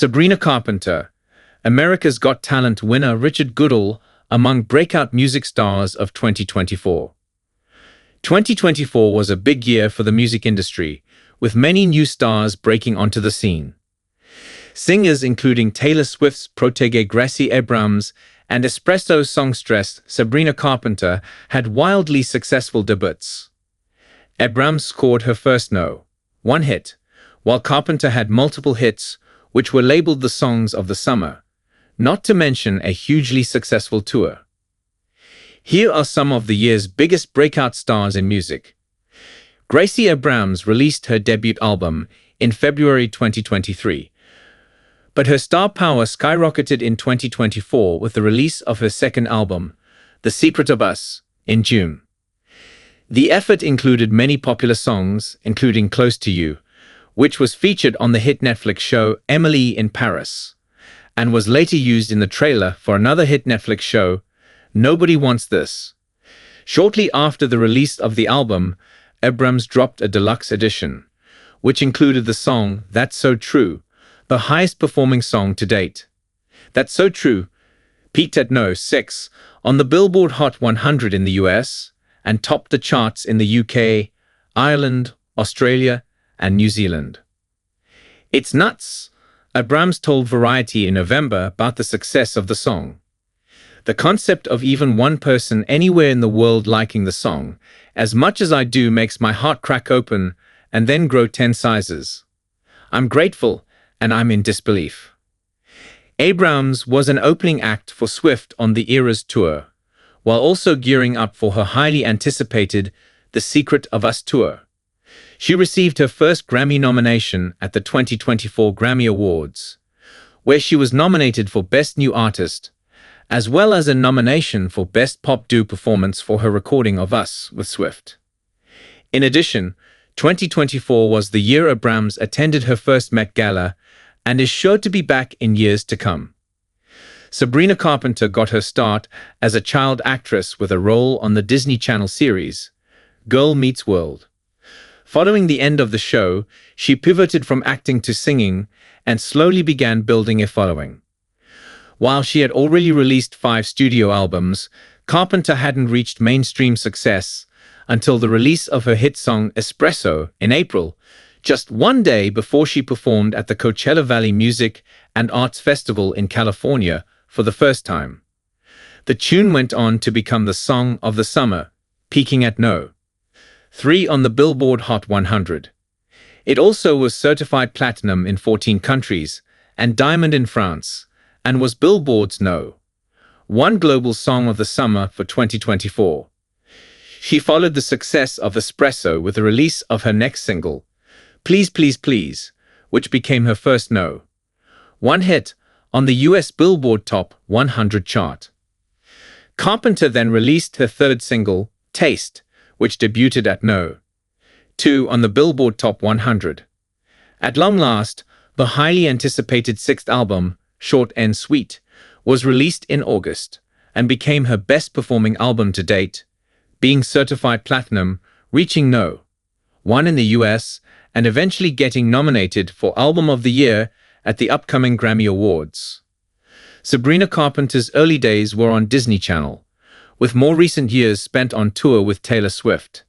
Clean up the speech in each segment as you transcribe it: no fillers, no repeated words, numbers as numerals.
Sabrina Carpenter, America's Got Talent winner Richard Goodall among breakout music stars of 2024. 2024 was a big year for the music industry, with many new stars breaking onto the scene. Singers including Taylor Swift's protégé Gracie Abrams and Espresso songstress Sabrina Carpenter had wildly successful debuts. Abrams scored her first one hit, while Carpenter had multiple hits, which were labeled the songs of the summer, not to mention a hugely successful tour. Here are some of the year's biggest breakout stars in music. Gracie Abrams released her debut album in February 2023, but her star power skyrocketed in 2024 with the release of her second album, The Secret of Us, in June. The effort included many popular songs, including Close to You, which was featured on the hit Netflix show Emily in Paris, and was later used in the trailer for another hit Netflix show, Nobody Wants This. Shortly after the release of the album, Abrams dropped a deluxe edition, which included the song That's So True, the highest performing song to date. That's So True peaked at No. 6 on the Billboard Hot 100 in the US and topped the charts in the UK, Ireland, Australia, and New Zealand. It's nuts, Abrams told Variety in November about the success of the song. The concept of even one person anywhere in the world liking the song as much as I do makes my heart crack open and then grow 10 sizes. I'm grateful and I'm in disbelief. Abrams was an opening act for Swift on the Eras tour, while also gearing up for her highly anticipated The Secret of Us tour. She received her first Grammy nomination at the 2024 Grammy Awards, where she was nominated for Best New Artist, as well as a nomination for Best Pop Duo Performance for her recording of Us with Swift. In addition, 2024 was the year Abrams attended her first Met Gala and is sure to be back in years to come. Sabrina Carpenter got her start as a child actress with a role on the Disney Channel series, Girl Meets World. Following the end of the show, she pivoted from acting to singing and slowly began building a following. While she had already released 5 studio albums, Carpenter hadn't reached mainstream success until the release of her hit song Espresso in April, just one day before she performed at the Coachella Valley Music and Arts Festival in California for the first time. The tune went on to become the song of the summer, peaking at No. 3 on the Billboard Hot 100. It also was certified platinum in 14 countries and diamond in France, and was Billboard's No. 1 global song of the summer for 2024. She followed the success of Espresso with the release of her next single, Please Please Please, which became her first No. 1 hit on the US Billboard Top 100 chart. Carpenter then released her third single, Taste, which debuted at No. 2 on the Billboard Top 100. At long last, the highly anticipated 6th album, Short and Sweet, was released in August and became her best-performing album to date, being certified platinum, reaching No. 1 in the US, and eventually getting nominated for Album of the Year at the upcoming Grammy Awards. Sabrina Carpenter's early days were on Disney Channel, with more recent years spent on tour with Taylor Swift.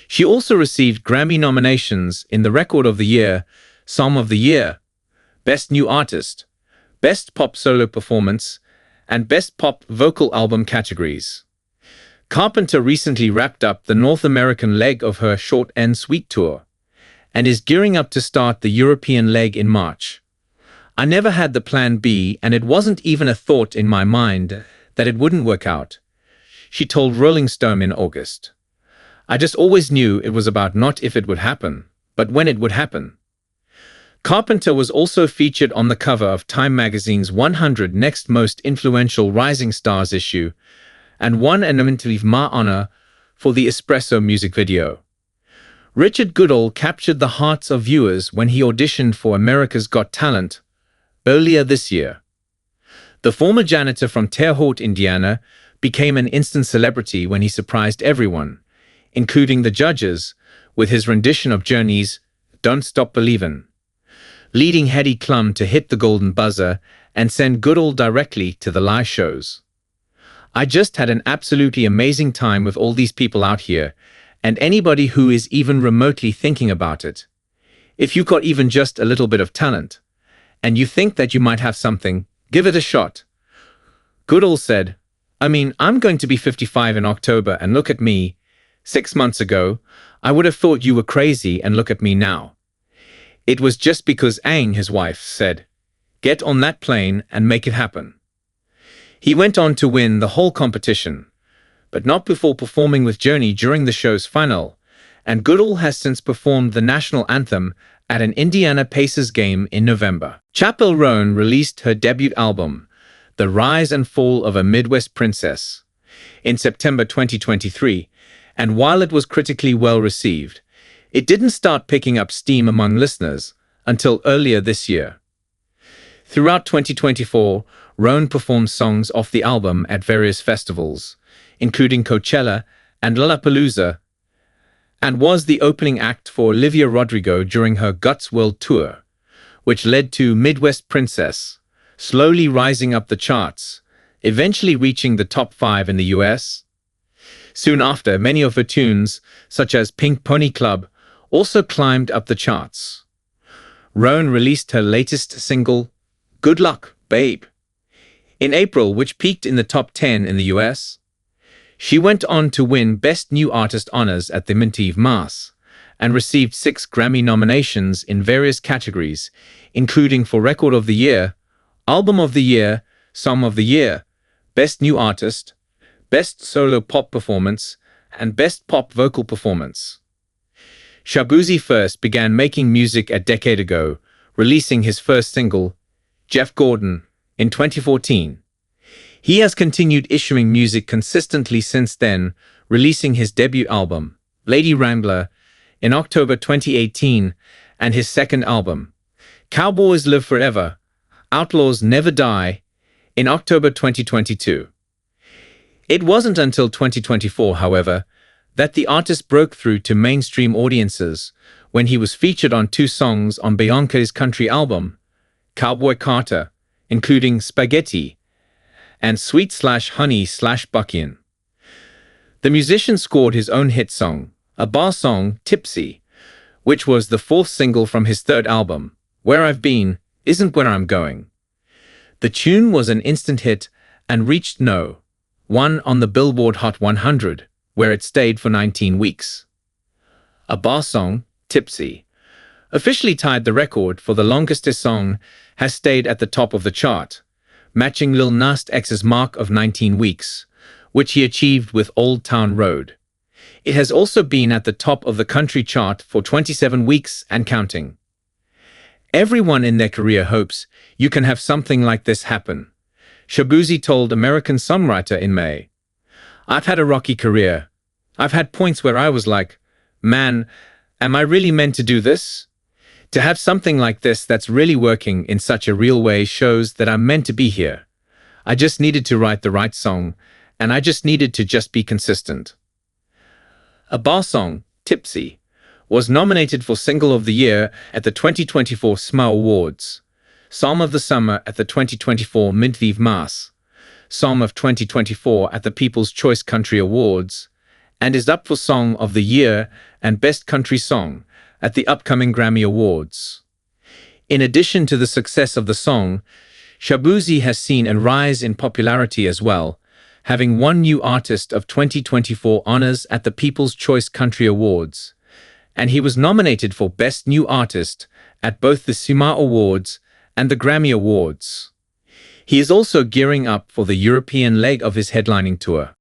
She also received Grammy nominations in the Record of the Year, Song of the Year, Best New Artist, Best Pop Solo Performance, and Best Pop Vocal Album categories. Carpenter recently wrapped up the North American leg of her Short and Sweet tour, and is gearing up to start the European leg in March. I never had the plan B, and it wasn't even a thought in my mind that it wouldn't work out, she told Rolling Stone in August. I just always knew it was about not if it would happen, but when it would happen. Carpenter was also featured on the cover of Time magazine's 100 Next Most Influential Rising Stars issue and won an Interview honor for the Espresso music video. Richard Goodall captured the hearts of viewers when he auditioned for America's Got Talent earlier this year. The former janitor from Terre Haute, Indiana, became an instant celebrity when he surprised everyone, including the judges, with his rendition of Journey's Don't Stop Believin'. leading Heidi Klum to hit the golden buzzer and send Goodall directly to the live shows. I just had an absolutely amazing time with all these people out here, and anybody who is even remotely thinking about it. If you've got even just a little bit of talent, and you think that you might have something, give it a shot. Goodall said, I mean, I'm going to be 55 in October, and look at me. 6 months ago, I would have thought you were crazy, and look at me now. It was just because Aang, his wife, said, get on that plane and make it happen. He went on to win the whole competition, but not before performing with Journey during the show's final, and Goodall has since performed the national anthem at an Indiana Pacers game in November. Chappell Roan released her debut album, The Rise and Fall of a Midwest Princess, in September 2023, and while it was critically well received, it didn't start picking up steam among listeners until earlier this year. Throughout 2024, Roan performed songs off the album at various festivals, including Coachella and Lollapalooza, and was the opening act for Olivia Rodrigo during her Guts World Tour, which led to Midwest Princess, slowly rising up the charts, eventually reaching the top 5 in the US. Soon after, many of her tunes, such as Pink Pony Club, also climbed up the charts. Roan released her latest single, Good Luck, Babe, in April, which peaked in the top 10 in the US. She went on to win Best New Artist honors at the MTV Mas and received 6 Grammy nominations in various categories, including for Record of the Year, Album of the Year, Song of the Year, Best New Artist, Best Solo Pop Performance, and Best Pop Vocal Performance. Shaboozey first began making music a decade ago, releasing his first single, Jeff Gordon, in 2014. He has continued issuing music consistently since then, releasing his debut album, Lady Rambler, in October 2018, and his second album, Cowboys Live Forever, Outlaws Never Die, in October 2022. It wasn't until 2024, however, that the artist broke through to mainstream audiences when he was featured on 2 songs on Beyonce's country album, Cowboy Carter, including Spaghetti and Sweet/Honey/Buckian. The musician scored his own hit song, a bar song, Tipsy, which was the 4th single from his 3rd album, Where I've Been Isn't Where I'm Going. The tune was an instant hit and reached No. 1 on the Billboard Hot 100, where it stayed for 19 weeks. A bar song, Tipsy, officially tied the record for the longest a song has stayed at the top of the chart, matching Lil Nas X's mark of 19 weeks, which he achieved with Old Town Road. It has also been at the top of the country chart for 27 weeks and counting. Everyone in their career hopes you can have something like this happen, Shaboozey told American Songwriter in May. I've had a rocky career. I've had points where I was like, man, am I really meant to do this? To have something like this that's really working in such a real way shows that I'm meant to be here. I just needed to write the right song, and I just needed to just be consistent. A bar song, Tipsy, was nominated for Single of the Year at the 2024 SMA Awards, Psalm of the Summer at the 2024 MTV Mas, Psalm of 2024 at the People's Choice Country Awards, and is up for Song of the Year and Best Country Song at the upcoming Grammy Awards. In addition to the success of the song, Shaboozey has seen a rise in popularity as well, having won New Artist of 2024 honors at the People's Choice Country Awards, and he was nominated for Best New Artist at both the SMA Awards and the Grammy Awards. He is also gearing up for the European leg of his headlining tour.